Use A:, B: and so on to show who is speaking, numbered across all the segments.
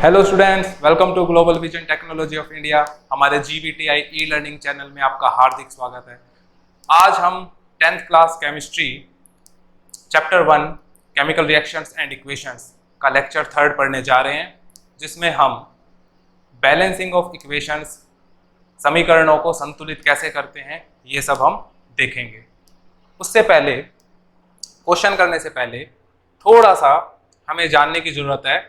A: Hello students, welcome to global vision technology of India. हमारे GVTI E learning channel में आपका हार्दिक स्वागत है। आज हम 10th class chemistry chapter 1 chemical reactions and equations का लेक्चर 3 पढ़ने जा रहे हैं, जिसमें हम बैलेंसिंग ऑफ इक्वेशंस, समीकरणों को संतुलित कैसे करते हैं, ये सब हम देखेंगे। उससे पहले, क्वेश्चन करने से पहले थोड़ा सा हमें जानने की ज़रूरत है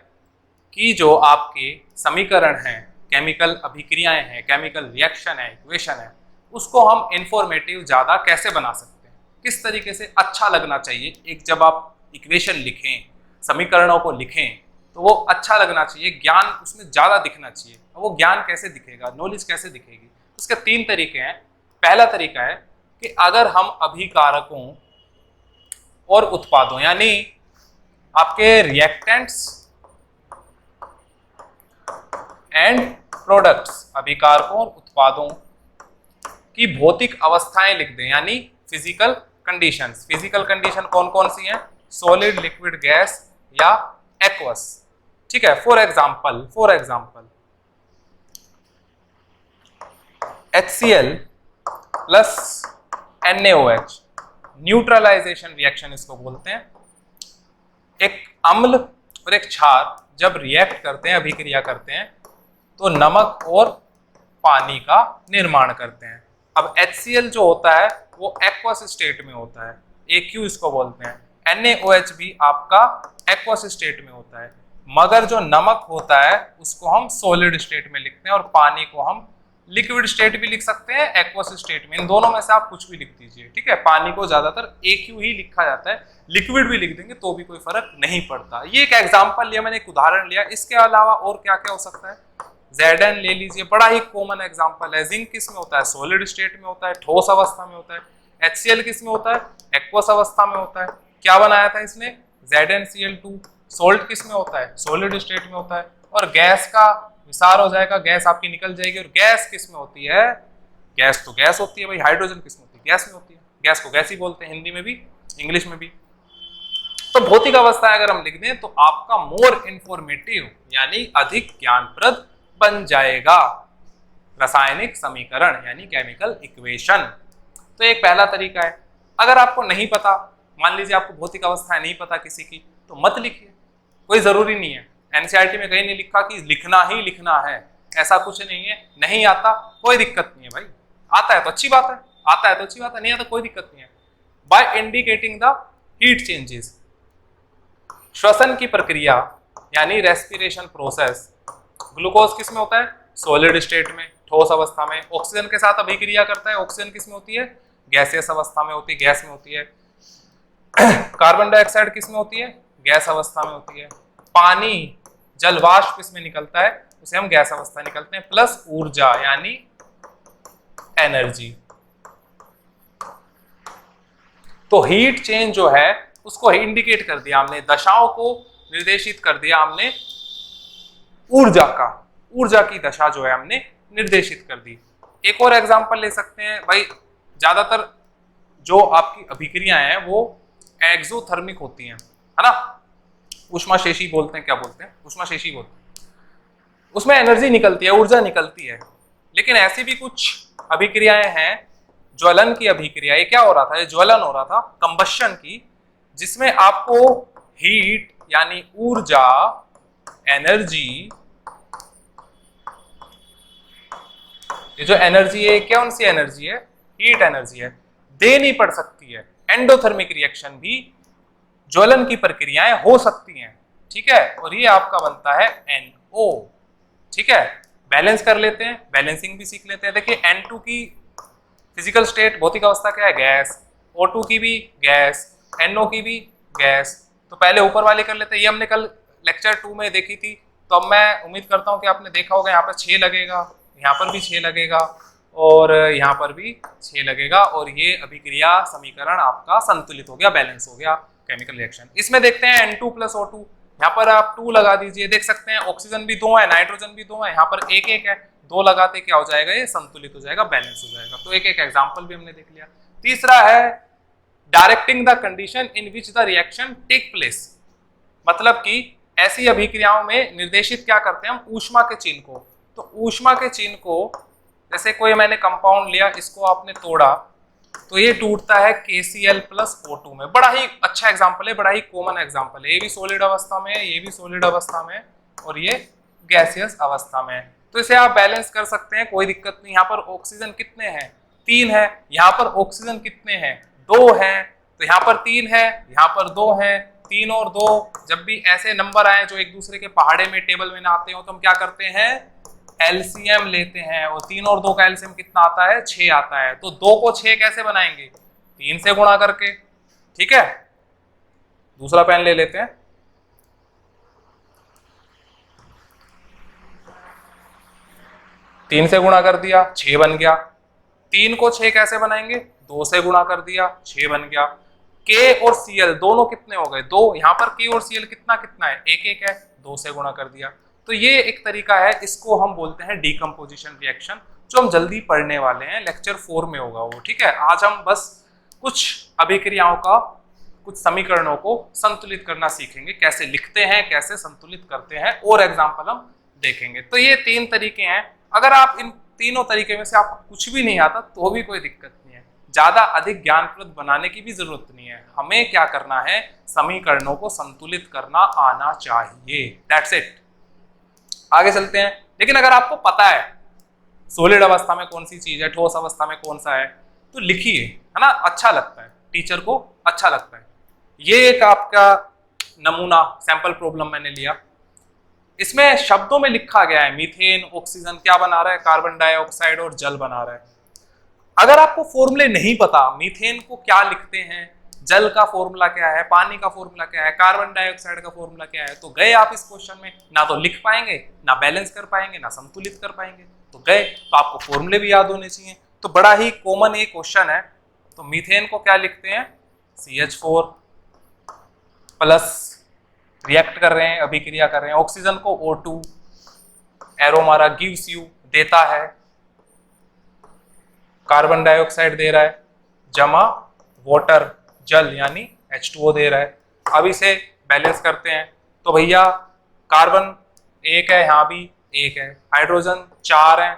A: कि जो आपके समीकरण हैं, केमिकल अभिक्रियाएं हैं, केमिकल रिएक्शन है, इक्वेशन है, उसको हम इंफॉर्मेटिव ज़्यादा कैसे बना सकते हैं, किस तरीके से अच्छा लगना चाहिए। एक जब आप इक्वेशन लिखें, समीकरणों को लिखें, तो वो अच्छा लगना चाहिए, ज्ञान उसमें ज़्यादा दिखना चाहिए। वो ज्ञान कैसे दिखेगा, नॉलेज कैसे दिखेगी, उसके 3 तरीके हैं। पहला तरीका है कि अगर हम अभिकारकों और उत्पादों, यानी आपके रिएक्टेंट्स एंड प्रोडक्ट्स, अभिकारकों और उत्पादों की भौतिक अवस्थाएं लिख दें, यानी फिजिकल कंडीशंस। फिजिकल कंडीशन कौन कौन सी हैं? सॉलिड, लिक्विड, गैस या एक्वस। ठीक है। For example HCl plus NaOH, neutralisation reaction इसको बोलते हैं। एक अम्ल और एक क्षार जब रिएक्ट करते हैं, अभिक्रिया करते हैं, तो नमक और पानी का निर्माण करते हैं। अब HCl जो होता है वो एक्वस स्टेट में होता है, AQ इसको बोलते हैं। NaOH भी आपका एक्वस स्टेट में होता है, मगर जो नमक होता है उसको हम सॉलिड स्टेट में लिखते हैं और पानी को हम लिक्विड स्टेट भी लिख सकते हैं, एक्वस स्टेट में। इन दोनों में से आप कुछ भी लिख दीजिए। ठीक है। पानी को ज्यादातर AQ ही लिखा जाता है, लिक्विड भी लिख देंगे तो भी कोई फर्क नहीं पड़ता। ये एक एग्जांपल लिया मैंने, एक उदाहरण लिया। इसके अलावा और क्या क्या हो सकता है? Zn ले लीजिए, बड़ा ही कॉमन एग्जांपल है। जिंक किस में होता है? सॉलिड स्टेट में होता है, ठोस अवस्था में होता है। HCl किस में होता है? एक्वस अवस्था में होता है। क्या बनाया था इसने? ZnCl2। सोल्ट किस में होता है? सॉलिड स्टेट में होता है। और गैस का विसार हो जाएगा, गैस आपकी निकल जाएगी। और गैस किस में होती है? गैस तो गैस होती है भाई। हाइड्रोजन किस में होती है? गैस में होती है। गैस को गैस ही बोलते हैं, हिंदी में भी, इंग्लिश में भी। तो भौतिक अवस्था अगर हम लिख दें तो आपका मोर इंफॉर्मेटिव, यानी अधिक ज्ञानप्रद बन जाएगा रासायनिक समीकरण, यानी केमिकल इक्वेशन। तो एक पहला तरीका है। अगर आपको नहीं पता, मान लीजिए आपको भौतिक अवस्थाएं नहीं पता किसी की, तो मत लिखिए, कोई जरूरी नहीं है। NCERT में कहीं नहीं लिखा कि लिखना ही लिखना है, ऐसा कुछ नहीं है। नहीं आता कोई दिक्कत नहीं है भाई, आता है तो अच्छी बात है, आता है तो अच्छी बात है, नहीं आता कोई दिक्कत नहीं है। By indicating the heat changes, श्वसन की प्रक्रिया यानी रेस्पिरेशन प्रोसेस। ग्लूकोज किस में होता है? सॉलिड स्टेट में, ठोस अवस्था में। ऑक्सीजन के साथ अभिक्रिया करता है, ऑक्सीजन किस में होती है? गैसियस अवस्था में होती है, गैस में होती है। कार्बन डाइऑक्साइड किस में होती है? गैस अवस्था में होती है। पानी, जल वाष्प इसमें निकलता है, उसे हम गैस अवस्था निकलते हैं। प्लस ऊर्जा यानी एनर्जी। तो हीट चेंज जो है उसको इंडिकेट कर दिया हमने, दशाओं को निर्देशित कर दिया हमने, ऊर्जा की दशा जो है हमने निर्देशित कर दी। एक और एग्जांपल ले सकते हैं भाई, ज्यादातर जो आपकी अभिक्रियाएं हैं वो एक्सोथर्मिक होती हैं, है ना? ऊष्माशेषी बोलते हैं, क्या बोलते हैं? ऊष्माशेषी बोलते हैं। उसमें एनर्जी निकलती है, ऊर्जा निकलती है। लेकिन ऐसी भी कुछ अभिक्रियाएं हैं, ज्वलन की अभिक्रिया। ये क्या हो रहा था? ये ज्वलन हो रहा था, कंबशन की, जिसमें आपको हीट यानी ऊर्जा, एनर्जी, ये जो एनर्जी है, कौन सी एनर्जी है? हीट एनर्जी है, देनी पड़ सकती है। एंडोथर्मिक रिएक्शन भी, ज्वलन की प्रक्रियाएं हो सकती हैं। ठीक है। और ये आपका बनता है NO। ठीक है। बैलेंस कर लेते हैं, बैलेंसिंग भी सीख लेते हैं। देखिए N2 की फिजिकल स्टेट, भौतिक अवस्था क्या है? गैस। O2 की भी गैस, NO की भी गैस। तो पहले ऊपर वाले कर लेते हैं। ये हमने कल लेक्चर 2 में देखी थी, तो अब मैं उम्मीद करता हूँ कि आपने देखा होगा। यहाँ पर 6 लगेगा, यहाँ पर भी 6 लगेगा, और यहाँ पर भी 6 लगेगा। और ये अभिक्रिया समीकरण आपका संतुलित हो गया, बैलेंस हो गया केमिकल रिएक्शन। इसमें देखते हैं N2 प्लस O2, यहाँ पर आप 2 लगा दीजिए, देख सकते हैं ऑक्सीजन भी 2 है, नाइट्रोजन भी 2 है, यहाँ पर 1 है। 2 लगाते क्या हो जाएगा? ये संतुलित हो जाएगा, बैलेंस हो जाएगा। तो एक एग्जाम्पल भी हमने देख लिया। तीसरा है directing the condition in which the reaction take place, मतलब कि ऐसी अभिक्रियाओं में निर्देशित क्या करते हैं हम, ऊष्मा के चिन्ह को। तो ऊष्मा के चिन्ह को, जैसे कोई मैंने कंपाउंड लिया, इसको आपने तोड़ा तो ये टूटता है KCl प्लस O2 में। बड़ा ही अच्छा एग्जांपल है, बड़ा ही कॉमन एग्जांपल है। ये भी सॉलिड अवस्था में है, ये भी सॉलिड अवस्था में है, और ये गैसियस अवस्था में है। तो इसे आप बैलेंस कर सकते हैं, कोई दिक्कत नहीं। यहाँ पर ऑक्सीजन कितने हैं, 3 है। यहाँ पर ऑक्सीजन कितने हैं, 2 हैं। तो यहाँ पर 3 है, यहाँ पर 2 है। 3 और 2, जब भी ऐसे नंबर आए जो एक दूसरे के पहाड़े में टेबल में ना आते हो, तो हम क्या करते हैं, एलसीएम लेते हैं। और 3 और 2 का एलसीएम कितना आता है, 6 आता है। तो 2 को 6 कैसे बनाएंगे, 3 से गुणा करके। ठीक है, दूसरा पेन ले लेते हैं। तीन से गुणा कर दिया, 6 बन गया। 3 को 6 कैसे बनाएंगे, 2 से गुणा कर दिया, 6 बन गया। K और Cl दोनों कितने हो गए, 2। यहाँ पर K और Cl कितना कितना है, 1 1 है, 2 से गुणा कर दिया। तो ये एक तरीका है, इसको हम बोलते हैं डीकम्पोजिशन रिएक्शन, जो हम जल्दी पढ़ने वाले हैं, लेक्चर 4 में होगा वो। ठीक है, आज हम बस कुछ अभिक्रियाओं का, कुछ समीकरणों को संतुलित करना सीखेंगे, कैसे लिखते हैं, कैसे संतुलित करते हैं, और एग्जाम्पल हम देखेंगे। तो ये 3 तरीके हैं। अगर आप इन तीनों तरीके में से आपको कुछ भी नहीं आता तो भी कोई दिक्कत नहीं है, ज्यादा अधिक ज्ञानप्रद बनाने की भी जरूरत नहीं है। हमें क्या करना है, समीकरणों को संतुलित करना आना चाहिए, दैट्स इट। आगे चलते हैं। लेकिन अगर आपको पता है सॉलिड अवस्था में कौन सी चीज है, ठोस अवस्था में कौन सा है, तो लिखिए, है ना, अच्छा लगता है, टीचर को अच्छा लगता है। ये एक आपका नमूना सैंपल प्रॉब्लम मैंने लिया। इसमें शब्दों में लिखा गया है मीथेन, ऑक्सीजन क्या बना रहा है, कार्बन डाइऑक्साइड और जल बना रहा है। अगर आपको फॉर्मूले नहीं पता, मीथेन को क्या लिखते हैं, जल का फॉर्मूला क्या है, पानी का फॉर्मूला क्या है, कार्बन डाइऑक्साइड का फॉर्मूला क्या है, तो गए आप इस क्वेश्चन में, ना तो लिख पाएंगे, ना बैलेंस कर पाएंगे, ना संतुलित कर पाएंगे, तो गए। तो आपको फॉर्मूले भी याद होने चाहिए। तो बड़ा ही कॉमन ये क्वेश्चन है। तो मीथेन को क्या लिखते हैं, CH4 प्लस, रिएक्ट कर रहे हैं, अभिक्रिया कर रहे हैं। ऑक्सीजन को O2, एरो मारा, गिव्स यू, देता है। कार्बन डाइऑक्साइड दे रहा है, जमा वाटर, जल यानी H2O दे रहा है। अब इसे बैलेंस करते हैं। तो भैया कार्बन 1 है, यहाँ भी 1 है, हाइड्रोजन 4 है,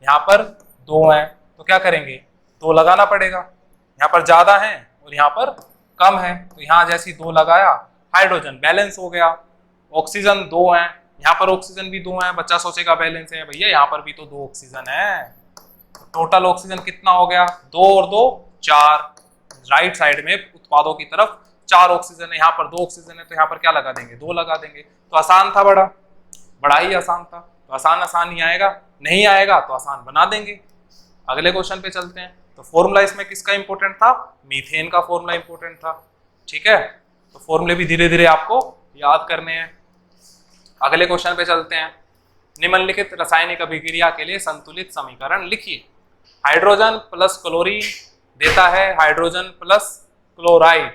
A: यहाँ पर 2 है, तो क्या करेंगे, 2 लगाना पड़ेगा। यहाँ पर ज्यादा है और यहाँ पर कम है, तो यहाँ जैसी 2 लगाया, हाइड्रोजन बैलेंस हो गया। ऑक्सीजन 2 है, यहाँ पर ऑक्सीजन भी 2 है, बच्चा सोचेगा बैलेंस है, भैया यहाँ पर भी तो 2 ऑक्सीजन है। टोटल ऑक्सीजन कितना हो गया, 2 और 2 4। राइट साइड में उत्पादों की तरफ 4 ऑक्सीजन है, यहाँ पर 2 ऑक्सीजन है, तो यहाँ पर क्या लगा देंगे, 2 लगा देंगे। तो आसान था, बड़ा ही आसान था। तो आसान नहीं आएगा, नहीं आएगा तो आसान बना देंगे। अगले क्वेश्चन पे चलते हैं। तो फॉर्मूला इसमें किसका इंपॉर्टेंट था, मीथेन का फॉर्मूला इंपॉर्टेंट था। ठीक है, तो फॉर्मूले भी धीरे धीरे आपको याद करने हैं। अगले क्वेश्चन पे चलते हैं। निम्नलिखित रासायनिक अभिक्रिया के लिए संतुलित समीकरण लिखिए। हाइड्रोजन प्लस क्लोरीन देता है हाइड्रोजन प्लस क्लोराइड,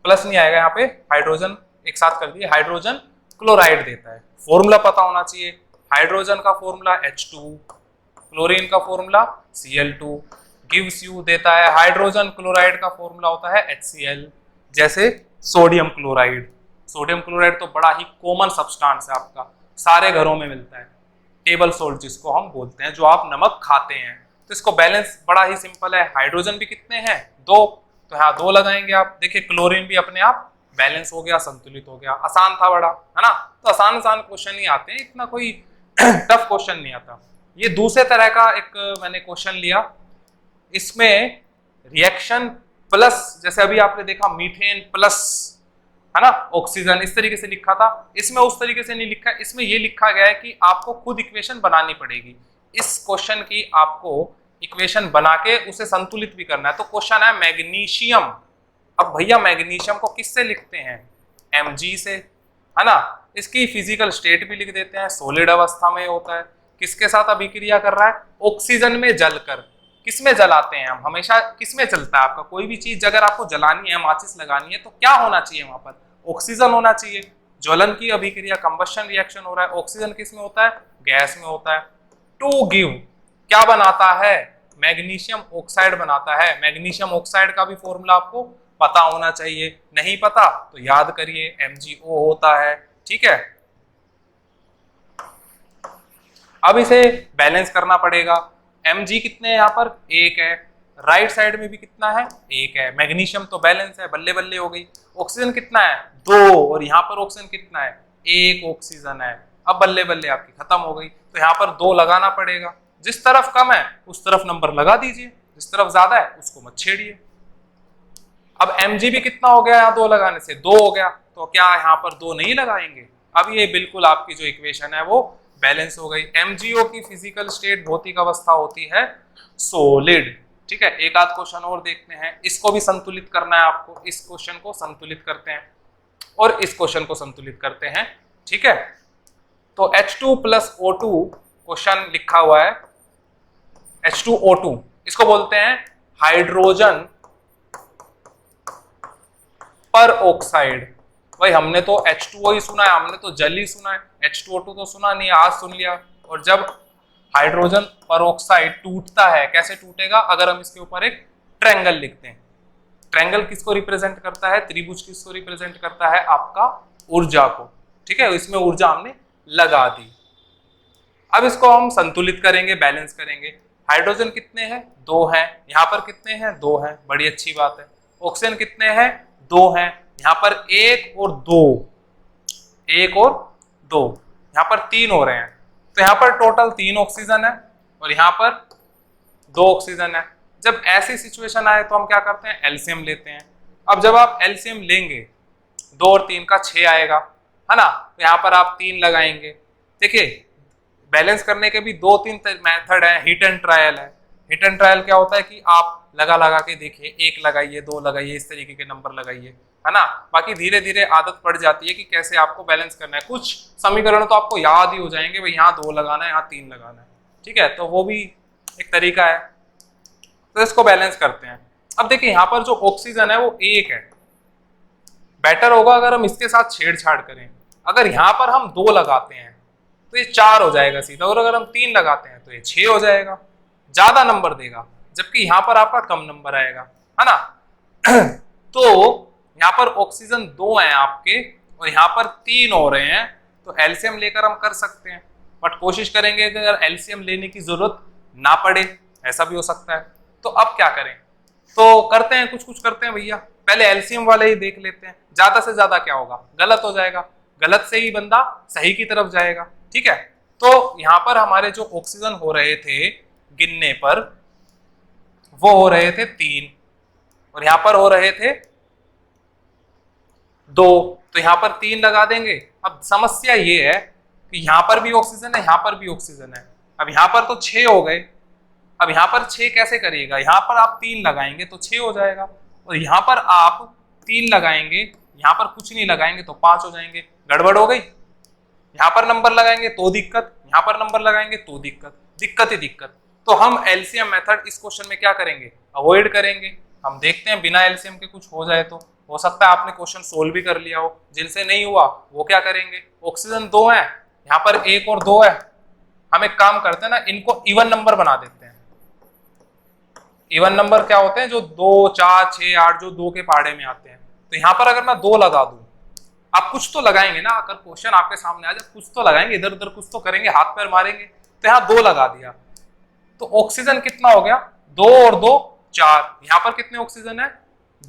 A: प्लस नहीं आएगा यहाँ पे, हाइड्रोजन एक साथ कर दिए, हाइड्रोजन क्लोराइड देता है। फॉर्मूला पता होना चाहिए। हाइड्रोजन का फॉर्मूला H2, क्लोरीन का फॉर्मूला Cl2, गिव्स यू देता है हाइड्रोजन क्लोराइड का फॉर्मूला होता है HCl। जैसे सोडियम क्लोराइड, सोडियम क्लोराइड तो बड़ा ही कॉमन सब्सटेंस है, आपका सारे घरों में मिलता है, टेबल सॉल्ट जिसको हम बोलते हैं, जो आप नमक खाते हैं। तो इसको बैलेंस बड़ा ही सिंपल है। हाइड्रोजन भी कितने हैं, 2, तो यहाँ 2 लगाएंगे आप। देखिए क्लोरीन भी अपने आप बैलेंस हो गया, संतुलित हो गया। आसान था बड़ा, है ना। तो आसान क्वेश्चन ही आते हैं, इतना कोई टफ क्वेश्चन नहीं आता। ये दूसरे तरह का एक मैंने क्वेश्चन लिया, इसमें रिएक्शन प्लस, जैसे अभी आपने देखा मीथेन प्लस, है ना, ऑक्सीजन, इस तरीके से लिखा था। इसमें उस तरीके से नहीं लिखा, इसमें ये लिखा गया है कि आपको खुद इक्वेशन बनानी पड़ेगी। इस क्वेश्चन की आपको इक्वेशन बना के उसे संतुलित भी करना है। तो क्वेश्चन है मैग्नीशियम। अब भैया मैग्नीशियम को किससे लिखते हैं, Mg से, है ना। इसकी फिजिकल स्टेट भी लिख देते हैं, सॉलिड अवस्था में होता है। किसके साथ अभिक्रिया कर रहा है, ऑक्सीजन में जलकर। किसमें जलाते हैं हम, हमेशा किसमें चलता है आपका कोई भी चीज, अगर आपको जलानी है, माचिस लगानी है, तो क्या होना चाहिए वहां पर, ऑक्सीजन होना चाहिए। ज्वलन की अभिक्रिया, कंबशन रिएक्शन हो रहा है, ऑक्सीजन किस में होता है, गैस में होता है। टू गिव क्या बनाता है, मैग्नीशियम ऑक्साइड बनाता है। मैग्नीशियम ऑक्साइड का भी फॉर्मूला आपको पता होना चाहिए, नहीं पता तो याद करिए MgO होता है, ठीक है। अब इसे बैलेंस करना पड़ेगा। Mg कितने हैं यहाँ पर, 1 है, राइट साइड में भी कितना है, 1 है। मैग्नीशियम तो बैलेंस है, बल्ले बल्ले हो गई। ऑक्सीजन कितना है, 2, और यहाँ पर ऑक्सीजन कितना है, 1 ऑक्सीजन है। अब बल्ले बल्ले आपकी खत्म हो गई, तो यहाँ पर 2 लगाना पड़ेगा। जिस तरफ कम है उस तरफ नंबर लगा दीजिए, जिस तरफ ज्यादा है उसको मत छेड़िए। अब Mg भी कितना हो गया, यहाँ 2 लगाने से 2 हो गया, तो क्या यहाँ पर 2 नहीं लगाएंगे। अब ये बिल्कुल आपकी जो इक्वेशन है वो बैलेंस हो गई। MgO की फिजिकल स्टेट, भौतिक अवस्था होती है सॉलिड, ठीक है। एक आध क्वेश्चन और देखते हैं, इसको भी संतुलित करना है आपको। इस क्वेश्चन को संतुलित करते हैं और इस क्वेश्चन को संतुलित करते हैं, ठीक है। तो H2 + O2 क्वेश्चन लिखा हुआ है, H2O2 इसको बोलते हैं हाइड्रोजन पर ऑक्साइड। भाई हमने तो H2O ही सुना है, हमने तो जल ही सुना है, H2O2 तो सुना नहीं, आज सुन लिया। और जब हाइड्रोजन पर ऑक्साइड टूटता है, कैसे टूटेगा, अगर हम इसके ऊपर एक ट्रायंगल लिखते हैं। ट्रायंगल किसको रिप्रेजेंट करता है, त्रिभुज किसको रिप्रेजेंट करता है, आपका ऊर्जा को, ठीक है। इसमें ऊर्जा हमने लगा दी। अब इसको हम संतुलित करेंगे, बैलेंस करेंगे। हाइड्रोजन कितने हैं, 2 हैं, यहाँ पर कितने हैं, 2 हैं, बड़ी अच्छी बात है। ऑक्सीजन कितने हैं, 2 हैं, यहाँ पर 1 और 2, 1 और 2, यहाँ पर 3 हो रहे हैं। तो यहाँ पर टोटल 3 ऑक्सीजन है और यहाँ पर 2 ऑक्सीजन है। जब ऐसी सिचुएशन आए तो हम क्या करते हैं, एलसीएम लेते हैं। अब जब आप एलसीएम लेंगे 2 और 3 का 6 आएगा, है ना। तो यहाँ पर आप 3 लगाएंगे। देखिए बैलेंस करने के भी 2-3 मेथड है। हिट एंड ट्रायल है। हिट एंड ट्रायल क्या होता है कि आप लगा के देखिए, 1 लगाइए, 2 लगाइए, इस तरीके के नंबर लगाइए, है ना। बाकी धीरे धीरे आदत पड़ जाती है कि कैसे आपको बैलेंस करना है। कुछ समीकरण तो आपको याद ही हो जाएंगे, भाई यहाँ 2 लगाना है, यहाँ 3 लगाना है, ठीक है। तो वो भी एक तरीका है। तो इसको बैलेंस करते हैं। अब देखिए यहाँ पर जो ऑक्सीजन है वो 1 है। बेटर होगा अगर हम इसके साथ छेड़छाड़ करें। अगर यहाँ पर हम 2 लगाते हैं तो ये 4 हो जाएगा सीधा, और अगर हम 3 लगाते हैं तो ये 6 हो जाएगा, ज्यादा नंबर देगा, जबकि यहाँ पर आपका कम नंबर आएगा, है ना। तो यहाँ पर ऑक्सीजन 2 हैं आपके और यहाँ पर 3 हो रहे हैं, तो एलसीएम लेकर हम कर सकते हैं। बट कोशिश करेंगे कि अगर एलसीएम लेने की जरूरत ना पड़े, ऐसा भी हो सकता है। तो अब क्या करें, तो करते हैं कुछ करते हैं भैया। पहले एलसीएम वाले ही देख लेते हैं, ज्यादा से ज्यादा क्या होगा, गलत हो जाएगा, गलत से ही बंदा सही की तरफ जाएगा, ठीक है। तो यहाँ पर हमारे जो ऑक्सीजन हो रहे थे गिनने पर, वो हो रहे थे 3 और यहाँ पर हो रहे थे 2, तो यहाँ पर 3 लगा देंगे। अब समस्या ये है कि यहाँ पर भी ऑक्सीजन है, यहाँ पर भी ऑक्सीजन है। अब यहाँ पर तो 6 हो गए, अब यहाँ पर 6 कैसे करिएगा, यहाँ पर आप 3 लगाएंगे तो 6 हो जाएगा, और यहाँ पर आप 3 लगाएंगे, यहाँ पर कुछ नहीं लगाएंगे तो 5 हो जाएंगे। गड़बड़ हो गई। यहाँ पर नंबर लगाएंगे तो दिक्कत, यहाँ पर नंबर लगाएंगे तो दिक्कत, दिक्कत ही दिक्कत। तो हम एलसीएम मेथड इस क्वेश्चन में क्या करेंगे, अवॉइड करेंगे। हम देखते हैं बिना एलसीएम के कुछ हो जाए तो। हो सकता है आपने क्वेश्चन सोल्व भी कर लिया हो, जिनसे नहीं हुआ वो क्या करेंगे, ऑक्सीजन 2 है, यहाँ पर 1 और 2 है, हम एक काम करते हैं ना, इनको इवन नंबर बना देते हैं। इवन नंबर क्या होते हैं, जो 2, 4, 6, 8 जो 2 के पहाड़े में आते हैं। तो यहाँ पर अगर मैं 2 लगा दूं, आप कुछ तो लगाएंगे ना, अगर क्वेश्चन आपके सामने आ जाए कुछ तो लगाएंगे, इधर उधर कुछ तो करेंगे, हाथ पैर मारेंगे। तो यहाँ 2 लगा दिया, तो ऑक्सीजन कितना हो गया, 2 और 2 4। यहाँ पर कितने ऑक्सीजन है,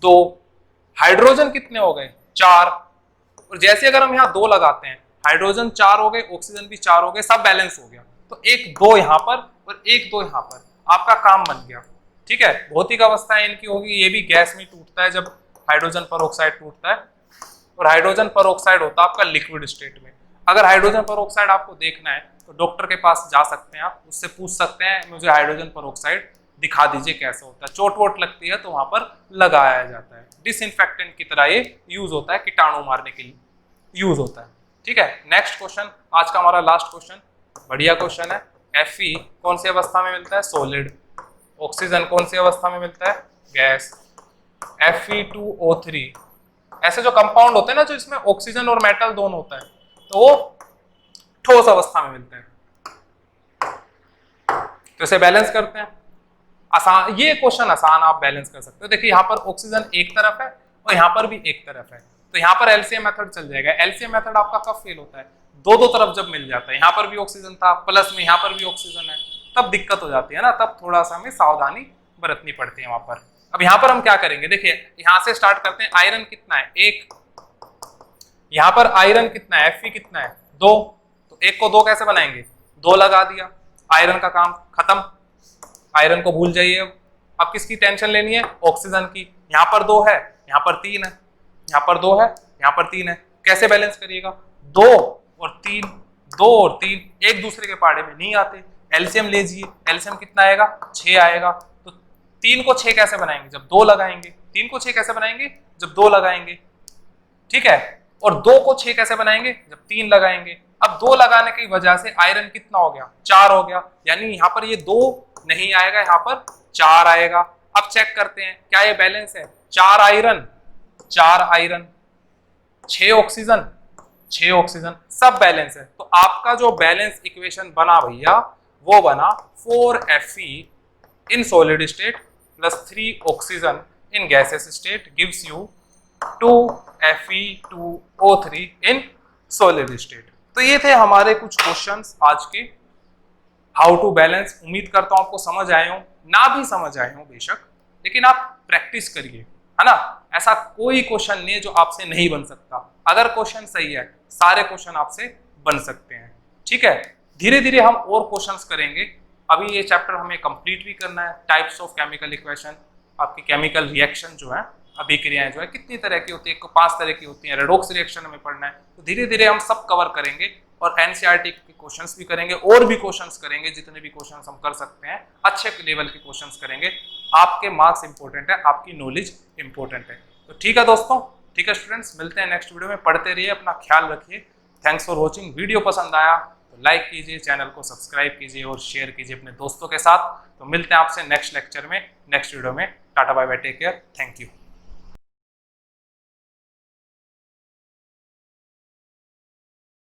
A: 2। हाइड्रोजन कितने हो गए, 4। और जैसे अगर हम यहाँ 2 लगाते हैं, हाइड्रोजन 4 हो गए, ऑक्सीजन भी 4 हो गए, सब बैलेंस हो गया। तो 1 2 यहाँ पर और 1 2 यहाँ पर, आपका काम बन गया, ठीक है। भौतिक अवस्थाएं इनकी होगी, ये भी गैस में टूटता है जब हाइड्रोजन परऑक्साइड टूटता है, और हाइड्रोजन परऑक्साइड होता है आपका लिक्विड स्टेट में। अगर हाइड्रोजन परऑक्साइड आपको देखना है तो डॉक्टर के पास जा सकते हैं आप, उससे पूछ सकते हैं मुझे हाइड्रोजन परऑक्साइड दिखा दीजिए कैसे होता है। चोट वोट लगती है तो वहां पर लगाया जाता है, डिसइंफेक्टेंट की तरह ये यूज होता है, कीटाणु मारने के लिए यूज होता है, ठीक है। नेक्स्ट क्वेश्चन, आज का हमारा लास्ट क्वेश्चन, बढ़िया क्वेश्चन है। Fe कौन सी अवस्था में मिलता है, सॉलिड। ऑक्सीजन कौन सी अवस्था में मिलता है, गैस। Fe2O3, ऐसे जो कंपाउंड होते हैं ना, जो इसमें ऑक्सीजन और मेटल दोनों होता है, तो वो ठोस अवस्था में मिलते हैं। तो इसे बैलेंस करते हैं। आसान, ये क्वेश्चन आसान आप बैलेंस कर सकते हो। देखिए यहाँ पर ऑक्सीजन एक तरफ है और यहाँ पर भी एक तरफ है, तो यहाँ पर एलसीएम मेथड चल जाएगा। एलसीएम मेथड आपका कब फेल होता है? दो तरफ जब मिल जाता है, यहाँ पर भी ऑक्सीजन था प्लस में यहाँ पर भी ऑक्सीजन है, तब दिक्कत हो जाती है ना, तब थोड़ा सा हमें सावधानी बरतनी पड़ती है वहां पर। अब यहाँ पर हम क्या करेंगे, देखिए यहाँ से स्टार्ट करते हैं। आयरन कितना है? 1। यहाँ पर आयरन कितना है? Fe कितना है? 2। तो 1 को 2 कैसे बनाएंगे? 2 लगा दिया, आयरन का काम खत्म, आयरन को भूल जाइए। अब किसकी टेंशन लेनी है? ऑक्सीजन की। यहाँ पर 2 है, यहाँ पर 3 है, यहाँ पर 2 है, यहाँ पर 3 है, कैसे बैलेंस करिएगा? 2 और 3, 2 और 3 एक दूसरे के पाड़े में नहीं आते। एलसीएम लीजिए, एलसीएम कितना आएगा? 6 आएगा। तो 3 को 6 कैसे बनाएंगे? जब 2 लगाएंगे। 3 को 6 कैसे बनाएंगे? जब 2 लगाएंगे, ठीक है। और 2 को 6 कैसे बनाएंगे? जब 3 लगाएंगे। अब 2 लगाने की वजह से आयरन कितना हो गया? 4 हो गया, यानी यहाँ पर ये 2 नहीं आएगा, यहाँ पर 4 आएगा। अब चेक करते हैं क्या ये बैलेंस है? 4 आयरन, 4 आयरन, 6 ऑक्सीजन, 6 ऑक्सीजन, सब बैलेंस है। तो आपका जो बैलेंस इक्वेशन बना भैया वो बना 4Fe in solid state plus 3 oxygen in gases state gives you 2Fe2O3 in solid state. तो ये थे हमारे कुछ क्वेश्चंस आज के हाउ टू बैलेंस। उम्मीद करता हूं आपको समझ आए हो, ना भी समझ आए हो बेशक, लेकिन आप प्रैक्टिस करिए, है ना। ऐसा कोई क्वेश्चन नहीं है जो आपसे नहीं बन सकता। अगर क्वेश्चन सही है, सारे क्वेश्चन आपसे बन सकते हैं, ठीक है। धीरे धीरे हम और क्वेश्चंस करेंगे। अभी ये चैप्टर हमें कंप्लीट भी करना है। टाइप्स ऑफ केमिकल इक्वेशन, आपकी केमिकल रिएक्शन जो है, अभिक्रियाएं जो है कितनी तरह की होती है, 5 तरह की होती है। रेडॉक्स रिएक्शन हमें पढ़ना है, तो धीरे धीरे हम सब कवर करेंगे और एनसीईआरटी के क्वेश्चंस भी करेंगे और भी क्वेश्चंस करेंगे। जितने भी क्वेश्चंस हम कर सकते हैं अच्छे लेवल के क्वेश्चंस करेंगे। आपके मार्क्स इंपॉर्टेंट है, आपकी नॉलेज इंपॉर्टेंट है। तो ठीक है दोस्तों, ठीक है स्टूडेंट्स, मिलते हैं नेक्स्ट वीडियो में। पढ़ते रहिए, अपना ख्याल रखिए। Thanks for watching. वीडियो पसंद आया तो लाइक कीजिए, चैनल को सब्सक्राइब कीजिए और शेयर कीजिए अपने दोस्तों के साथ। तो मिलते हैं आपसे नेक्स्ट लेक्चर में, नेक्स्ट वीडियो में। Tata bye bye, take care, thank you.